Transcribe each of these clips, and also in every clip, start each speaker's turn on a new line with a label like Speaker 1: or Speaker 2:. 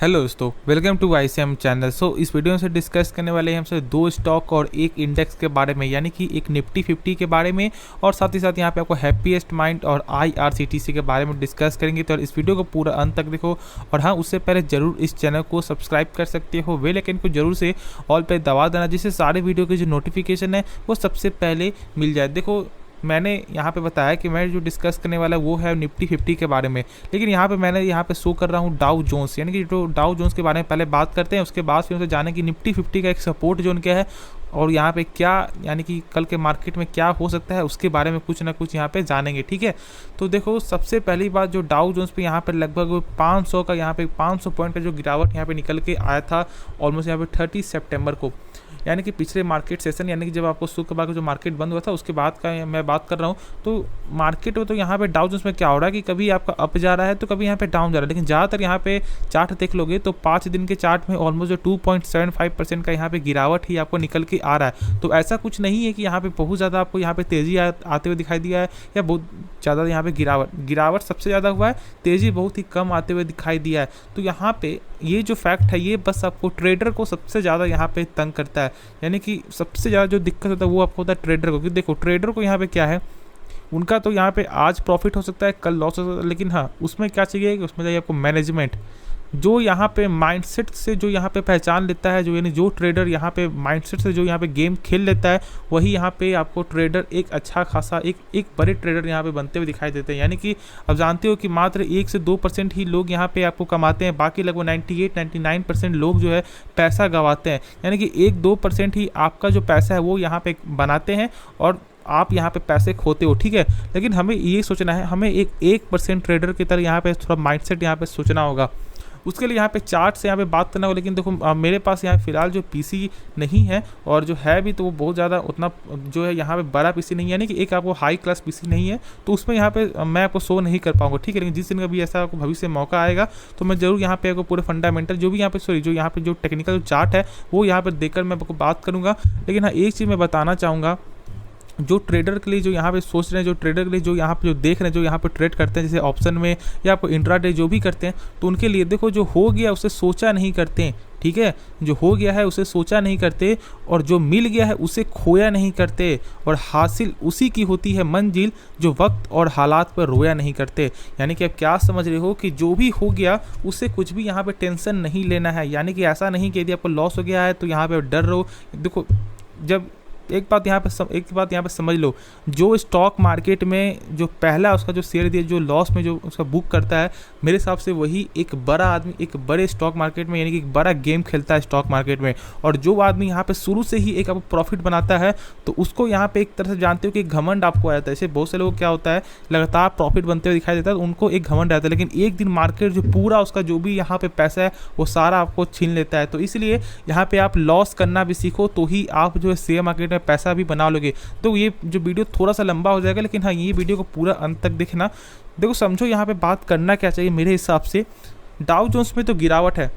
Speaker 1: Hello दोस्तों, welcome to ICM channel. इस video से डिस्कस करने वाले हैं हमसे दो स्टॉक और एक इंडेक्स के बारे में, यानी कि एक निफ्टी 50 के बारे में और साथ ही साथ यहाँ पे आपको हैप्पीएस्ट माइंड और IRCTC के बारे में डिस्कस करेंगे। तो इस वीडियो को पूरा अंत तक देखो और हाँ, उससे पहले जरूर इस चैनल को सब्सक्राइब कर सकते हो, बेल आइकन को जरूर से ऑल पे दबा देना, जिससे सारे वीडियो की जो नोटिफिकेशन है वो सबसे पहले मिल जाए। देखो, मैंने यहाँ पे बताया कि मैं जो डिस्कस करने वाला वो है निफ्टी 50 के बारे में, लेकिन मैंने यहाँ पे शो कर रहा हूँ डाउ जोन्स, यानी कि जो डाउ जोन्स के बारे में पहले बात करते हैं, उसके बाद फिर उनसे जाने कि निफ्टी 50 का एक सपोर्ट जोन क्या है और यहाँ पे क्या, यानी कि कल के मार्केट में क्या हो सकता है उसके बारे में कुछ ना कुछ यहाँ पे जानेंगे। ठीक है, तो देखो, सबसे पहली बात, जो डाउ जोन्स पे यहाँ पे लगभग 500 का, यहाँ पे 500 पॉइंट का जो गिरावट यहाँ पे निकल के आया था ऑलमोस्ट यहाँ पे 30 सितंबर को, यानी कि पिछले मार्केट सेशन, यानी कि जब आपको शुक्रवार को जो मार्केट बंद हुआ था उसके बाद का मैं बात कर रहा हूँ। तो मार्केट में तो यहाँ पे डाउ जोन्स में क्या हो रहा है कि कभी आपका अप जा रहा है तो कभी यहाँ पे डाउन जा रहा है, लेकिन ज़्यादातर यहाँ पे चार्ट देख लोगे तो 5 दिन के चार्ट में ऑलमोस्ट 2.75% का यहाँ पे गिरावट ही आपको निकल के आ रहा है। तो ऐसा कुछ नहीं है कि यहाँ पे बहुत ज़्यादा आपको यहाँ पे तेज़ी आते हुए दिखाई दिया है या बहुत ज़्यादा यहाँ पे गिरावट सबसे ज़्यादा हुआ है, तेज़ी बहुत ही कम आते हुए दिखाई दिया है। तो यहाँ पे ये जो फैक्ट है ये बस आपको ट्रेडर को सबसे ज़्यादा यहाँ पे तंग करता है, यानी कि सबसे ज़्यादा जो दिक्कत होता है वो आपको होता है ट्रेडर को। क्योंकि देखो, ट्रेडर को यहाँ पे क्या है, उनका तो यहाँ पे आज प्रॉफिट हो सकता है, कल लॉस हो सकता है, लेकिन हाँ, उसमें क्या चाहिए कि उसमें चाहिए आपको मैनेजमेंट, जो यहाँ पे माइंडसेट से जो यहाँ पे पहचान लेता है, जो यानी जो ट्रेडर यहाँ पे माइंडसेट से जो यहाँ पे गेम खेल लेता है, वही यहाँ पे आपको ट्रेडर एक अच्छा खासा एक बड़े ट्रेडर यहाँ पे बनते हुए दिखाई देते हैं। यानी कि अब जानते हो कि मात्र 1 से 2% ही लोग यहाँ पे आपको कमाते हैं, बाकी लगभग 98-99% लोग जो है पैसा गंवाते हैं। यानी कि 1-2% ही आपका जो पैसा है वो यहाँ पे बनाते हैं और आप यहाँ पे पैसे खोते हो। ठीक है, लेकिन हमें ये सोचना है, हमें 1% ट्रेडर की तरह यहाँ पे थोड़ा माइंडसेट यहाँ पे सोचना होगा। उसके लिए यहाँ पे चार्ट से यहाँ पे बात करना होगा, लेकिन देखो, मेरे पास यहाँ फिलहाल जो पीसी नहीं है, और जो है भी तो वो बहुत ज़्यादा उतना जो है यहाँ पे बड़ा पीसी नहीं है, यानी कि एक आपको हाई क्लास पीसी नहीं है, तो उसमें यहाँ पे मैं आपको शो नहीं कर पाऊंगा। ठीक है, लेकिन जिस दिन का भी ऐसा आपको भविष्य में मौका आएगा तो मैं जरूर यहाँ पे आपको पूरे फंडामेंटल जो भी यहाँ पे जो यहाँ पे जो टेक्निकल चार्ट है वो यहाँ पर देकर मैं आपको बात करूँगा। लेकिन हाँ, एक चीज़ मैं बताना चाहूँगा, जो ट्रेडर के लिए जो यहाँ पे सोच रहे हैं, जो ट्रेडर के लिए जो यहाँ पे जो देख रहे हैं, जो यहाँ पे ट्रेड करते हैं, जैसे ऑप्शन में या आपको इंट्राडे जो भी करते हैं, तो उनके लिए देखो, जो हो गया उसे सोचा नहीं करते हैं। ठीक है, जो हो गया है उसे सोचा नहीं करते और जो मिल गया है उसे खोया नहीं करते, और हासिल उसी की होती है मंजिल जो वक्त और हालात पर रोया नहीं करते। यानी कि आप क्या समझ रहे हो कि जो भी हो गया उससे कुछ भी यहाँ पे टेंशन नहीं लेना है, यानी कि ऐसा नहीं कि यदि आपको लॉस हो गया है तो यहाँ पे डर रहो। देखो, जब एक बात यहाँ पे समझ लो, जो स्टॉक मार्केट में जो पहला उसका जो शेयर दिया, जो लॉस में जो उसका बुक करता है, मेरे हिसाब से वही एक बड़ा आदमी एक बड़े स्टॉक मार्केट में, यानी कि एक बड़ा गेम खेलता है स्टॉक मार्केट में। और जो आदमी यहाँ पे शुरू से ही एक आपको प्रॉफिट बनाता है तो उसको यहाँ पे एक तरह से जानते हो कि घमंड आपको आ जाता है। जैसे बहुत से लोग क्या होता है, लगातार प्रॉफिट बनते हुए दिखाई देता है तो उनको एक घमंड आता है, लेकिन एक दिन मार्केट जो पूरा उसका जो भी यहाँ पे पैसा है वो सारा आपको छीन लेता है। तो इसलिए यहाँ पे आप लॉस करना भी सीखो, तो ही आप जो है शेयर मार्केट में पैसा भी बना लोगे। तो ये जो वीडियो थोड़ा सा लंबा हो जाएगा, लेकिन हाँ, ये वीडियो को पूरा अंत तक देखना। देखो, समझो यहाँ पे बात करना क्या चाहिए मेरे हिसाब से। डाउ जोन्स में तो गिरावट है।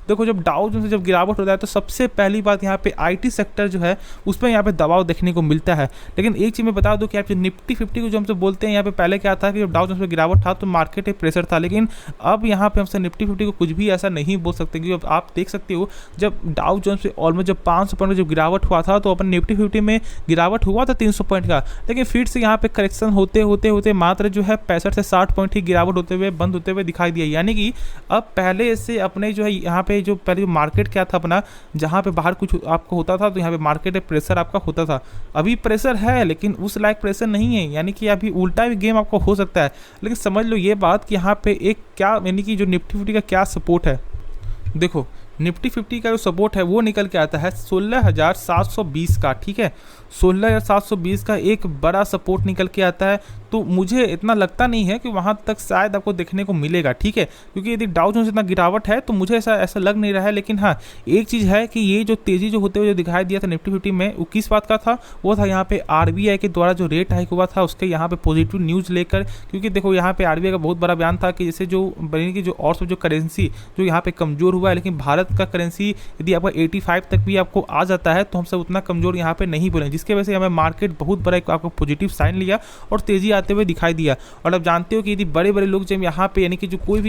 Speaker 1: देखो, जब डाउ जोन्स में जब गिरावट होता है तो सबसे पहली बात यहाँ पे आईटी सेक्टर जो है उसमें यहाँ पे दबाव देखने को मिलता है। लेकिन एक चीज़ मैं बता दूं कि आप जो निफ्टी 50 को जो हमसे बोलते हैं, यहाँ पे पहले क्या था कि जब डाउ जोन्स में गिरावट था तो मार्केट एक प्रेशर था, लेकिन अब यहाँ पे हमसे निफ्टी 50 को कुछ भी ऐसा नहीं बोल सकते, क्योंकि आप देख सकते हो जब डाउ जोन्स पे ऑलमोस्ट जब 500 पॉइंट जब गिरावट हुआ था तो अपन निफ्टी 50 में गिरावट हुआ था 300 पॉइंट का, लेकिन फिर से यहाँ पे करेक्शन होते होते मात्र जो है 65 से 60 पॉइंट ही गिरावट होते हुए बंद होते हुए दिखाई दिया। यानी कि अब पहले से अपने जो है यहाँ पे जो पहले मार्केट क्या था अपना, जहाँ पे बाहर कुछ आपको होता था तो यहाँ पे मार्केट में प्रेशर आपका होता था, अभी प्रेशर है लेकिन उस लायक प्रेशर नहीं है, यानी कि अभी उल्टा भी गेम आपको हो सकता है। लेकिन समझ लो ये बात कि यहाँ पे एक क्या, यानी कि जो निफ्टी 50 का क्या सपोर्ट है। देखो, निफ्टी 50 का जो सपोर्ट है वो निकल के आता है 16,720 का। ठीक है, 16,720 का एक बड़ा सपोर्ट निकल के आता है, तो मुझे इतना लगता नहीं है कि वहाँ तक शायद आपको देखने को मिलेगा। ठीक है, क्योंकि यदि डाउ जोन्स इतना गिरावट है तो मुझे ऐसा लग नहीं रहा है। लेकिन हाँ, एक चीज़ है कि ये जो तेज़ी जो होते हुए जो दिखाई दिया था निफ्टी 50 में, वो किस बात का था, वो था यहाँ पे RBI के द्वारा जो रेट हाइक हुआ था उसके यहाँ पे पॉजिटिव न्यूज़ लेकर। क्योंकि देखो, यहाँ पे RBI का बहुत बड़ा बयान था कि जैसे जो बनी की जो और सब जो करेंसी जो यहाँ पे कमज़ोर हुआ है, लेकिन भारत भारत का करेंसी यदि आपका 85 तक भी आपको आ जाता है तो हम सब उतना कमजोर यहाँ पे नहीं बोलेंगे, जिसके वजह से हमें मार्केट बहुत बड़ा एक आपको पॉजिटिव साइन लिया और तेजी आते हुए दिखाई दिया। और आप जानते हो कि यदि बड़े बड़े लोग जब यहाँ पे यानी कि जो कोई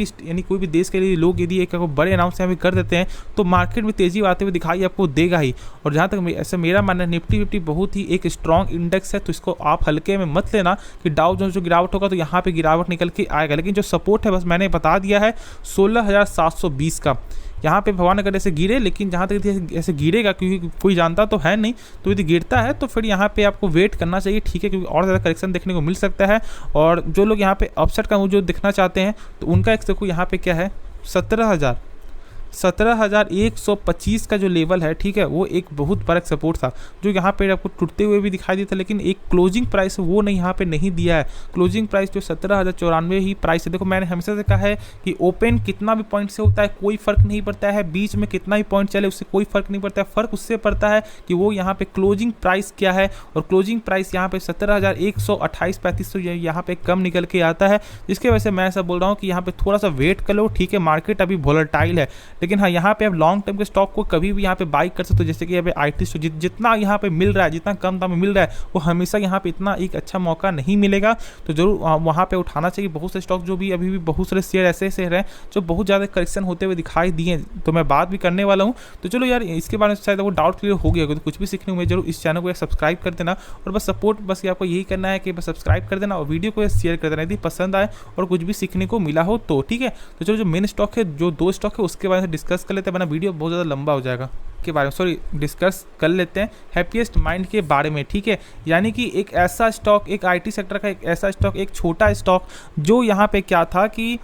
Speaker 1: भी देश के लिए लोग यदि एक बड़े अनाउंस यहाँ पे कर देते हैं तो मार्केट में तेजी आते हुए दिखाई आपको देगा ही। और जहाँ तक ऐसा मेरा मानना है निफ्टी 50 बहुत ही एक स्ट्रॉन्ग इंडेक्स है, तो इसको आप हल्के में मत लेना कि डाउ जोन्स जो गिरावट होगा तो यहाँ पे गिरावट निकल के आएगा। लेकिन जो सपोर्ट है बस मैंने बता दिया है 16,720 का, यहाँ पे भगवान अगर ऐसे गिरे, लेकिन जहाँ तक ऐसे गिरेगा क्योंकि कोई जानता तो है नहीं, तो यदि गिरता है तो फिर यहाँ पे आपको वेट करना चाहिए, ठीक है, क्योंकि और ज़्यादा करेक्शन देखने को मिल सकता है। और जो लोग यहाँ पे अपसेट का जो देखना चाहते हैं तो उनका एक देखो यहाँ पे क्या है 17,125 का जो लेवल है, ठीक है, वो एक बहुत बड़ा सपोर्ट था जो यहाँ पे आपको टूटते हुए भी दिखाई देता, लेकिन एक क्लोजिंग प्राइस वो नहीं यहाँ पे नहीं दिया है। क्लोजिंग प्राइस जो 17,094 ही प्राइस है। देखो मैंने हमेशा से कहा है कि ओपन कितना भी पॉइंट से होता है कोई फर्क नहीं पड़ता है, बीच में कितना भी पॉइंट चले उससे कोई फर्क नहीं पड़ता है, फर्क उससे पड़ता है कि वो यहाँ पे क्लोजिंग प्राइस क्या है। और क्लोजिंग प्राइस यहाँ पे 17,128-35 यहाँ पे कम निकल के आता है, जिसकी वजह से मैं ऐसा बोल रहा हूँ कि यहाँ पे थोड़ा सा वेट कर लो, ठीक है, मार्केट अभी वोलेटाइल है। लेकिन हाँ यहाँ पे आप लॉन्ग टर्म के स्टॉक को कभी भी यहाँ पे बाई कर सकते हो, जैसे कि यहाँ पे IT स्टॉक जितना यहाँ पे मिल रहा है, जितना कम दाम में मिल रहा है वो हमेशा यहाँ पे इतना एक अच्छा मौका नहीं मिलेगा, तो जरूर वहाँ पे उठाना चाहिए। बहुत से स्टॉक जो भी अभी भी बहुत सारे शेयर ऐसे शेयर हैं जो बहुत ज़्यादा करेक्शन होते हुए दिखाई दिए, तो मैं बात भी करने वाला हूँ। तो चलो यार इसके बारे में शायद वो डाउट क्लियर हो गया, तो कुछ भी सीखने में जरूर इस चैनल को सब्सक्राइब कर देना और बस सपोर्ट बस आपको यही करना है कि बस सब्सक्राइब कर देना और वीडियो को शेयर कर देना यदि पसंद आए और कुछ भी सीखने को मिला हो तो, ठीक है। तो चलो जो मेन स्टॉक है, जो 2 स्टॉक है उसके बारे में डिस्कस कर लेते हैं, वरना वीडियो बहुत ज़्यादा लंबा हो जाएगा के बारे में डिस्कस कर लेते हैं हैप्पीएस्ट माइंड के बारे में, ठीक है। यानी कि एक ऐसा स्टॉक, एक IT सेक्टर का एक ऐसा स्टॉक, एक छोटा स्टॉक जो यहाँ पे क्या था कि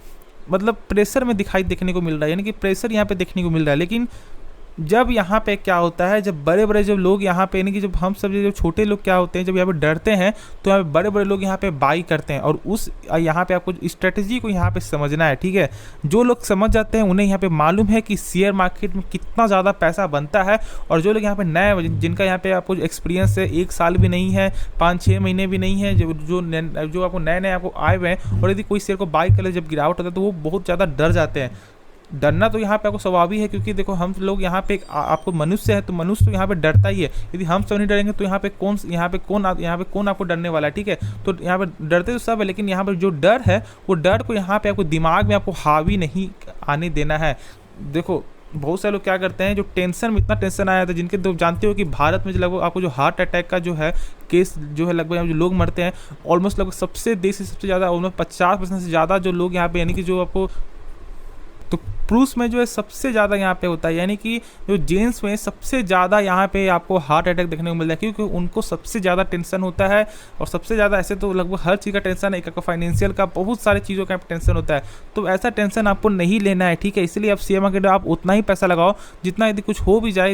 Speaker 1: मतलब प्रेशर में दिखाई देखने को मिल रहा है, यानी कि प्रेशर यहाँ पे देखने को मिल रहा है। लेकिन जब यहाँ पे क्या होता है, जब बड़े बड़े जब लोग यहाँ पे यानी कि जब हम सब जब छोटे लोग क्या होते हैं, जब यहाँ पे डरते हैं तो यहाँ पे बड़े बड़े लोग यहाँ पे बाई करते हैं। और उस यहाँ पे आपको स्ट्रेटजी को यहाँ पे समझना है, ठीक है। जो लोग समझ जाते हैं उन्हें यहाँ पे मालूम है कि शेयर मार्केट में कितना ज़्यादा पैसा बनता है। और जो लोग यहाँ पे नए, जिनका यहाँ पे आपको एक्सपीरियंस है 1 साल भी नहीं है, 5-6 महीने भी नहीं है, जो आपको नए आपको आए हुए हैं, और यदि कोई शेयर को बाई कर ले जब गिरावट होता है तो वो बहुत ज़्यादा डर जाते हैं। डरना तो यहाँ पे आपको स्वाभाविक है, क्योंकि देखो हम लोग यहाँ पे आपको मनुष्य है तो मनुष्य तो यहाँ पे डरता ही है। यदि हम सब नहीं डरेंगे तो यहाँ पे कौन आपको डरने वाला है, ठीक है। तो यहाँ पे डरते तो सब है, लेकिन यहाँ पर जो डर है वो डर को यहाँ पे आपको दिमाग में आपको हावी नहीं आने देना है। देखो बहुत सारे लोग क्या करते हैं, जो टेंशन में इतना टेंशन आया था, जिनके तो जानते हो कि भारत में जो लगभग आपको जो हार्ट अटैक का जो है केस जो है लगभग जो लोग मरते हैं ऑलमोस्ट लगभग सबसे देश से सबसे ज़्यादा ऑलमोस्ट 50% से ज़्यादा जो लोग यहाँ पे यानी कि जो आपको तो पुरुष में जो है सबसे ज़्यादा यहाँ पे होता है, यानी कि जो जेंट्स में सबसे ज़्यादा यहाँ पे आपको हार्ट अटैक देखने को मिलता है, क्योंकि उनको सबसे ज़्यादा टेंशन होता है। और सबसे ज़्यादा ऐसे तो लगभग हर चीज़ का टेंशन है, एक फाइनेंशियल का, बहुत सारी चीज़ों का टेंशन होता है। तो ऐसा टेंशन आपको नहीं लेना है, ठीक है। इसलिए आप शेयर मार्केट आप उतना ही पैसा लगाओ जितना, यदि कुछ हो भी जाए,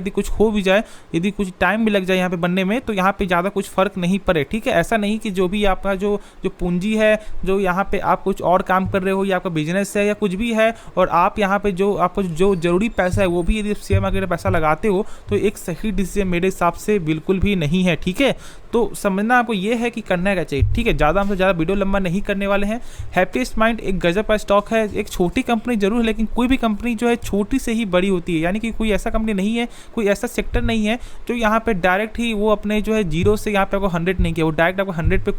Speaker 1: यदि कुछ टाइम भी लग जाए यहाँ पे बनने में, तो यहाँ पे ज़्यादा कुछ फर्क नहीं पड़े, ठीक है। ऐसा नहीं कि जो भी आपका जो पूंजी है, जो यहाँ पे आप कुछ और काम कर रहे हो या आपका बिजनेस है या कुछ भी है, और आप यहाँ पे जो आपको जो जरूरी पैसा है वो भी यदि शेयर मार्केट में पैसा लगाते हो तो एक सही डिसीजन मेरे हिसाब से बिल्कुल भी नहीं है, ठीक है। तो समझना आपको ये है कि करना क्या चाहिए, ठीक है। ज़्यादा हमसे ज़्यादा वीडियो लंबा नहीं करने वाले हैं। हैप्पीएस्ट माइंड एक गजब का स्टॉक है, एक छोटी कंपनी जरूर है, लेकिन कोई भी कंपनी जो है छोटी से ही बड़ी होती है। यानी कि कोई ऐसा कंपनी नहीं है, कोई ऐसा सेक्टर नहीं है जो यहाँ पे डायरेक्ट ही वो अपने जो है 0 से यहाँ पे आपको 100 नहीं किया, वो डायरेक्ट आपको 100 पे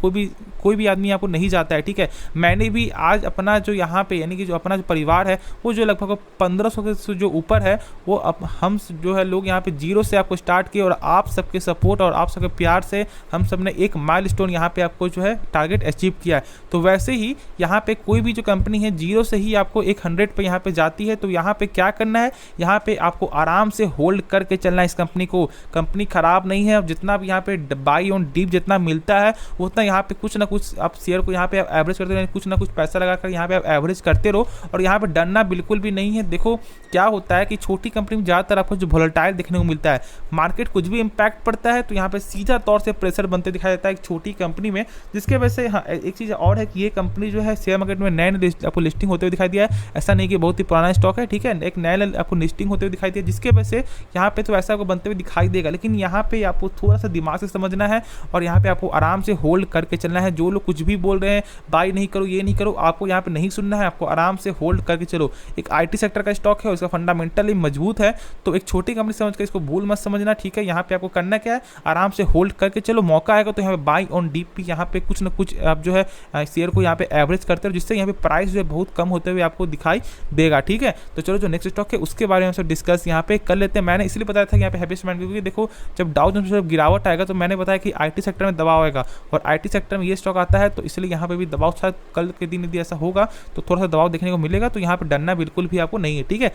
Speaker 1: कोई भी आदमी आपको नहीं जाता है, ठीक है। मैंने भी आज अपना जो यहाँ पे यानी कि जो अपना जो परिवार है वो जो लगभग 1500 से जो ऊपर है, वो हम जो है लोग यहाँ पे 0 से आपको स्टार्ट किए, और आप सबके सपोर्ट और आप सबके प्यार से हम सब ने एक माइलस्टोन यहाँ पे आपको जो है टारगेट अचीव किया है। तो वैसे ही यहाँ पे कोई भी जो कंपनी है 0 से ही आपको एक 100 पे यहाँ पे जाती है। तो यहाँ पे क्या करना है, यहाँ पे आपको आराम से होल्ड करके चलना है इस कंपनी को। कंपनी खराब नहीं है, जितना भी यहाँ पे बाई ऑन डीप जितना मिलता है उतना यहाँ पे कुछ ना कुछ आप शेयर को यहाँ पे आप एवरेज करते रहो, कुछ ना कुछ पैसा लगाकर यहाँ पे आप एवरेज करते रहो, और यहाँ पे डरना बिल्कुल भी नहीं है। देखो क्या होता है कि छोटी कंपनी में ज़्यादातर आपको जो वोलेटाइल देखने को मिलता है, मार्केट कुछ भी इम्पैक्ट पड़ता है तो यहाँ पे सीधा तौर से प्रेशर बनते दिखाई देता है एक छोटी कंपनी में, जिसके वजह से हाँ एक चीज़ और है कि ये कंपनी जो है शेयर मार्केट में नए आपको लिस्टिंग होते हुए दिखाई दिया है। ऐसा नहीं कि बहुत ही पुराना स्टॉक है, ठीक है, एक नया आपको लिस्टिंग होते हुए दिखाई दिया, जिसके वजह से यहाँ पे तो ऐसा आपको बनते हुए दिखाई देगा। लेकिन यहाँ पे आपको थोड़ा सा दिमाग से समझना है और यहाँ पे आपको आराम से होल्ड करके चलना है। जो लोग कुछ भी बोल रहे हैं बाई नहीं करो, ये नहीं करो, आपको यहाँ पे नहीं सुनना है, आपको आराम से होल्ड करके चलो। एक IT सेक्टर का स्टॉक है, इसका फंडामेंटली मजबूत है, तो एक छोटी कंपनी समझ कर इसको भूल मत समझना, ठीक है। यहाँ पे आपको करना क्या है, आराम से होल्ड करके चलो, मौका आएगा तो यहाँ पे बाई ऑन डीप भी यहाँ पे कुछ ना कुछ आप जो है शेयर को यहाँ पे एवरेज करते हो, जिससे यहाँ पे प्राइस जो है बहुत कम होते हुए आपको दिखाई देगा, ठीक है। तो चलो जो नेक्स्ट स्टॉक है उसके बारे में हम डिस्कस यहाँ पे कर लेते हैं। मैंने इसलिए बताया था कि यहाँ पे हैप्पीएस्ट माइंड, क्योंकि देखो जब डाउ जोन्स में गिरावट आएगा तो मैंने बताया कि आईटी सेक्टर में दबाव आएगा, और आईटी सेक्टर में ये स्टॉक आता है, तो इसलिए यहाँ पे भी दबाव, शायद कल के दिन यदि ऐसा होगा तो थोड़ा सा दबाव देखने को मिलेगा, तो यहाँ पे डरना बिल्कुल भी आपको नहीं है, ठीक है।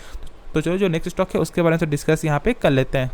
Speaker 1: तो चलो जो नेक्स्ट स्टॉक है उसके बारे में डिस्कस यहाँ पे कर लेते हैं।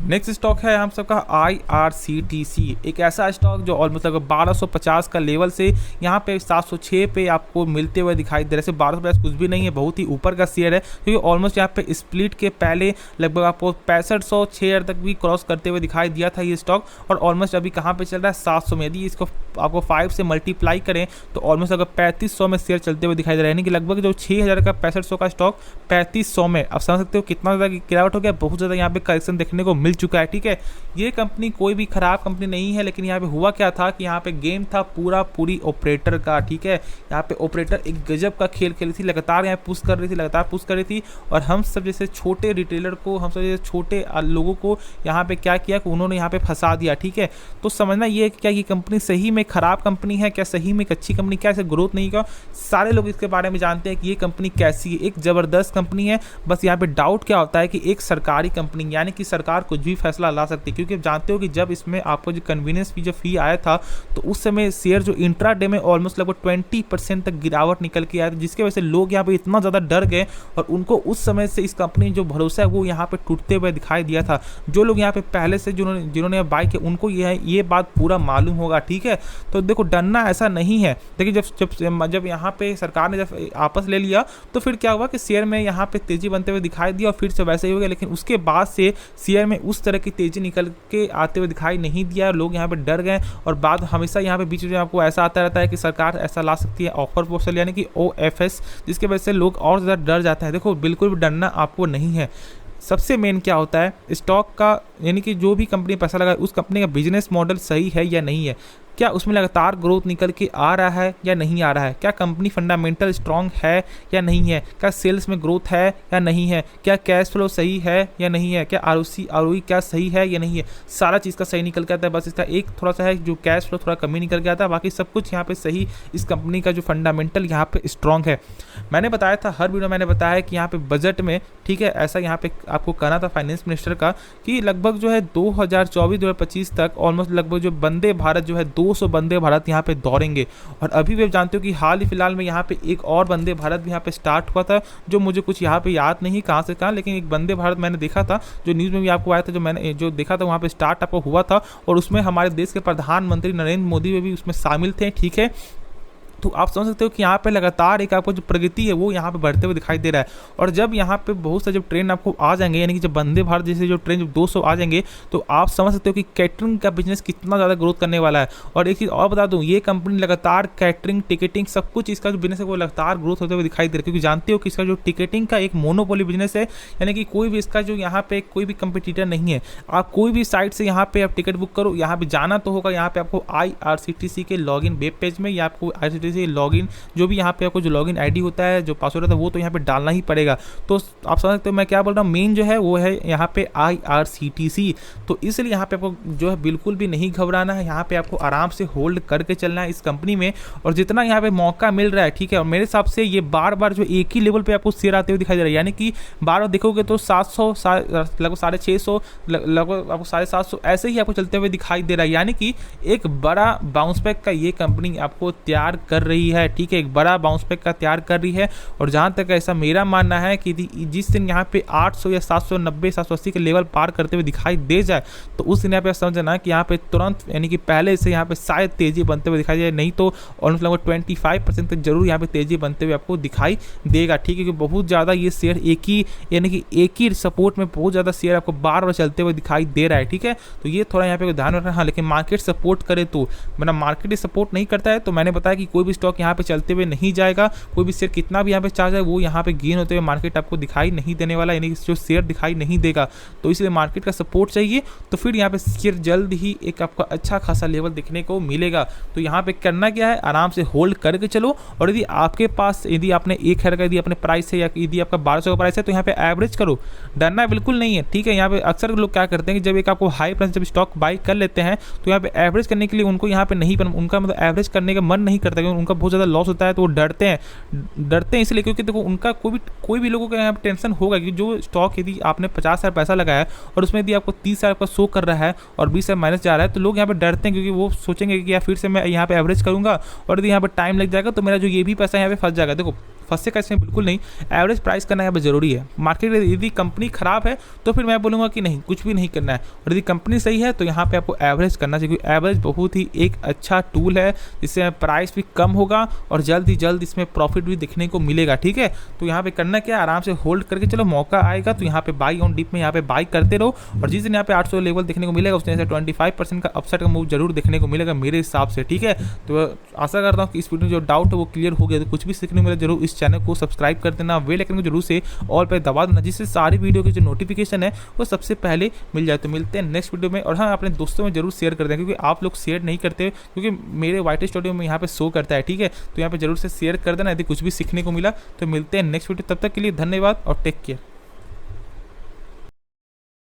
Speaker 1: नेक्स्ट स्टॉक है हम सबका IRCTC, एक ऐसा स्टॉक जो ऑलमोस्ट लगभग 1250 का लेवल से यहाँ पे 706 पे आपको मिलते हुए दिखाई दे रहा है। 1250 कुछ भी नहीं है, बहुत ही ऊपर का शेयर है, क्योंकि ऑलमोस्ट यहाँ पे स्प्लिट के पहले लगभग आपको 6500 शेयर तक भी क्रॉस करते हुए दिखाई दिया था ये स्टॉक, और ऑलमोस्ट अभी कहाँ पे चल रहा है 700 में। यदि इसको आपको 5 से मल्टीप्लाई करें तो ऑलमोस्ट अगर 3500 में शेयर चलते हुए दिखाई दे रहा है, यानी कि लगभग जो 6000 का 6500 का स्टॉक 3500 में, आप समझ सकते हो कितना ज़्यादा गिरावट हो गया, बहुत ज़्यादा यहाँ पे करेक्शन देखने को मिल चुका है, ठीक है। ये कंपनी कोई भी खराब कंपनी नहीं है, लेकिन यहाँ पे हुआ क्या था कि यहाँ पे गेम था पूरी ऑपरेटर का, ठीक है। यहाँ पे ऑपरेटर एक गजब का खेल खेली थी, लगातार यहाँ पुश कर रही थी, और हम सब जैसे छोटे रिटेलर को, हम सब जैसे छोटे लोगों को यहाँ पे क्या किया कि उन्होंने यहाँ पे फंसा दिया, ठीक है। तो समझना ये क्या ये कंपनी सही में खराब कंपनी है क्या, सही में एक अच्छी कंपनी, क्या इसे ग्रोथ नहीं का, सारे लोग इसके बारे में जानते हैं कि ये कंपनी कैसी है, एक ज़बरदस्त कंपनी है। बस यहाँ पे डाउट क्या होता है कि एक सरकारी कंपनी, यानी कि सरकार कुछ भी फैसला ला सकती है, क्योंकि आप जानते हो कि जब इसमें आपको जो कन्वीनियंस फी, जो फी आया था, तो उस समय शेयर जो इंट्राडे में ऑलमोस्ट लगभग 20% तक गिरावट निकल के आया था, जिसके वजह से लोग यहाँ पे इतना ज़्यादा डर गए, और उनको उस समय से इस कंपनी जो भरोसा है वो यहाँ पे टूटते हुए दिखाई दिया था। जो लोग यहाँ पे पहले से जिन्होंने बाई किया उनको ये बात पूरा मालूम होगा, ठीक है। तो देखो डरना ऐसा नहीं है। देखिए जब यहाँ पे सरकार ने जब आपस ले लिया तो फिर क्या हुआ कि शेयर में यहाँ पे तेजी बनते हुए दिखाई दिया, और फिर से वैसे ही हो गया, लेकिन उसके बाद से शेयर में उस तरह की तेजी निकल के आते हुए दिखाई नहीं दिया, लोग यहाँ पे डर गए। और बाद हमेशा यहाँ पे बीच में आपको ऐसा आता रहता है कि सरकार ऐसा ला सकती है ऑफर पोर्टल, यानी कि OFS, जिसके वजह से लोग और ज़्यादा डर जाते हैं। देखो बिल्कुल भी डरना आपको नहीं है। सबसे मेन क्या होता है स्टॉक का, यानी कि जो भी कंपनी पैसा लगाए उस कंपनी का बिजनेस मॉडल सही है या नहीं है, क्या उसमें लगातार ग्रोथ निकल के आ रहा है या नहीं आ रहा है, क्या कंपनी फंडामेंटल स्ट्रांग है या नहीं है, क्या सेल्स में ग्रोथ है या नहीं है, क्या कैश फ्लो सही है या नहीं है, क्या ROE क्या सही है या नहीं है, सारा चीज़ का सही निकल के आता है। बस इसका एक थोड़ा सा है जो कैश फ्लो थोड़ा कमी निकल के आता है, बाकी सब कुछ यहाँ पे सही, इस कंपनी का जो फंडामेंटल यहाँ पे स्ट्रांग है। मैंने बताया था हर वीडियो मैंने बताया कि यहाँ पे बजट में, ठीक है, ऐसा यहाँ पे आपको कहना था फाइनेंस मिनिस्टर का कि लगभग जो है 2024-2025 तक ऑलमोस्ट लगभग जो वंदे भारत जो है 200 वंदे भारत यहाँ पे दौड़ेंगे। और अभी भी आप जानते हो कि हाल ही फिलहाल में यहाँ पे एक और वंदे भारत भी यहाँ पे स्टार्ट हुआ था, जो मुझे कुछ यहाँ पे याद नहीं कहाँ से कहाँ, लेकिन एक वंदे भारत मैंने देखा था जो न्यूज़ में भी आपको आया था, जो मैंने जो देखा था वहाँ पे स्टार्ट आपको हुआ था, और उसमें हमारे देश के प्रधानमंत्री नरेंद्र मोदी भी उसमें शामिल थे, ठीक है। तो आप समझ सकते हो कि यहाँ पे लगातार एक आपको जो प्रगति है वो यहाँ पे बढ़ते हुए दिखाई दे रहा है। और जब यहाँ पे बहुत से जब ट्रेन आपको आ जाएंगे, यानी कि जब वंदे भारत जैसे जो ट्रेन जब 200 आ जाएंगे, तो आप समझ सकते हो कि कैटरिंग का बिजनेस कितना ज़्यादा ग्रोथ करने वाला है। और एक चीज़ और बता दूँ, ये कंपनी लगातार कैटरिंग, टिकटिंग, सब कुछ इसका जो बिजनेस है वो लगातार ग्रोथ होते हुए दिखाई दे रहा है, क्योंकि जानते हो कि इसका जो टिकटिंग का एक मोनोपोली बिजनेस है, यानी कि कोई भी इसका जो यहाँ पे कोई भी कंपटीटर नहीं है। आप कोई भी साइट से यहाँ पे आप टिकट बुक करो, यहाँ पे जाना तो होगा, यहाँ पे आपको IRCTC के लॉगिन वेब पेज में या आपको IRCTC लॉगिन जो भी यहाँ पे आपको जो लॉगिन आईडी होता है, जो पासवर्ड होता है, वो तो यहाँ पे डालना ही पड़ेगा। तो आप समझ सकते हो मैं क्या बोल रहा हूँ, मेन जो है वो है यहाँ पे IRCTC। तो इसलिए यहाँ पे आपको जो है बिल्कुल भी नहीं घबराना है, यहाँ पे आपको आराम से होल्ड करके चलना है इस कंपनी में। और जितना यहाँ पे मौका मिल रहा है, ठीक है, और मेरे हिसाब से ये बार बार जो एक ही लेवल पे आपको शेयर आते हुए दिखाई दे रहा है, यानी कि बार बार देखोगे तो 700 लगभग 650 लगभग आपको 750 ऐसे ही आपको चलते हुए दिखाई दे रहा है, यानी कि एक बड़ा बाउंस बैक का ये कंपनी आपको तैयार कर रही है, ठीक है, एक बड़ा बाउंस बैक का तैयार कर रही है। और जहाँ तक ऐसा मेरा मानना है कि जिस दिन यहाँ पे 800 या 790 780 के लेवल पार करते हुए दिखाई दे जाए, तो उस दिन यहाँ पे समझना कि यहाँ पे तुरंत, यानी कि पहले से यहाँ पे शायद तेजी बनते हुए दिखाई दे, नहीं तो ऑलमोस्ट लगभग 25% तक जरूर यहाँ पे तेजी बनते हुए आपको दिखाई देगा, ठीक है। क्योंकि बहुत ज़्यादा ये शेयर एक ही, यानी कि एक ही सपोर्ट में बहुत ज़्यादा शेयर आपको बार बार चलते हुए दिखाई दे रहा है, ठीक है। तो ये थोड़ा यहाँ पे ध्यान रखना। हाँ, लेकिन मार्केट सपोर्ट करे तो, मतलब मार्केट सपोर्ट नहीं करता है तो मैंने बताया कि कोई कोई भी स्टॉक यहाँ पे चलते हुए नहीं जाएगा, कोई भी शेयर कितना भी यहाँ पे चार्ज है वो यहाँ पे गेन होते हुए मार्केट आपको दिखाई नहीं देने वाला, यानी जो शेयर दिखाई नहीं देगा। तो इसलिए मार्केट का सपोर्ट चाहिए, तो फिर यहाँ पे शेयर जल्द ही एक आपका अच्छा खासा लेवल देखने को मिलेगा। तो यहाँ पे करना क्या है, आराम से होल्ड करके चलो, और यदि आपके पास यदि आपने 1000 का यदि अपने प्राइस है या यदि आपका 1200 का प्राइस है तो यहाँ पे एवरेज करो, डरना बिल्कुल नहीं है, ठीक है। यहाँ पे अक्सर लोग क्या करते हैं कि जब एक आपको हाई प्राइस जब स्टॉक बाई कर लेते हैं तो यहाँ पे एवरेज करने के लिए उनको यहाँ पे नहीं, उनका मतलब एवरेज करने का मन नहीं करता, क्योंकि उनका बहुत ज़्यादा लॉस होता है, तो वो डरते हैं इसलिए, क्योंकि देखो उनका कोई भी लोगों का यहाँ पे टेंशन होगा कि जो स्टॉक यदि आपने 50,000 पैसा लगाया है और उसमें यदि आपको 30,000 का शो कर रहा है और 20,000 माइनस जा रहा है, तो लोग यहाँ पे डरते हैं, क्योंकि वो सोचेंगे कि यार फिर से मैं यहाँ पे एवरेज करूँगा और यदि यहाँ पे टाइम लग जाएगा तो मेरा जो ये भी पैसा यहाँ पे फंस जाएगा। देखो फंसे का इसमें बिल्कुल नहीं, एवरेज प्राइस करना यहाँ पे जरूरी है। मार्केट यदि कंपनी खराब है तो फिर मैं बोलूँगा कि नहीं, कुछ भी नहीं करना है, और यदि कंपनी सही है तो यहाँ पे आपको एवरेज करना चाहिए, क्योंकि एवरेज बहुत ही एक अच्छा टूल है, जिससे प्राइस भी कम होगा और जल्द ही जल्द इसमें प्रॉफिट भी देखने को मिलेगा, ठीक है। तो यहाँ पे करना क्या, आराम से होल्ड करके चलो, मौका आएगा तो यहाँ पे बाई ऑन डिप में यहाँ पे बाई करते रहो, और जिस दिन यहाँ पे 800 लेवल देखने को मिलेगा उस दिन से 25% का अपसाइड का मूव जरूर देखने को मिलेगा मेरे हिसाब से, ठीक है। तो आशा करता हूँ कि इस वीडियो में जो डाउट है वो क्लियर हो गया। तो कुछ भी सीखने को मिले जरूर इस चैनल को सब्सक्राइब कर देना, बेल आइकन को जरूर से ऑल पे दबा देना, जिससे सारी वीडियो की जो नोटिफिकेशन है वो सबसे पहले मिल जाए। तो मिलते हैं नेक्स्ट वीडियो में, और हाँ अपने दोस्तों में जरूर शेयर कर दें, क्योंकि आप लोग शेयर नहीं करते, क्योंकि मेरे वाइट स्टूडियो में यहाँ पे शो करता है, ठीक है। तो यहाँ पे जरूर से शेयर कर देना यदि कुछ भी सीखने को मिला। तो मिलते हैं नेक्स्ट वीडियो, तब तक के लिए धन्यवाद और टेक केयर।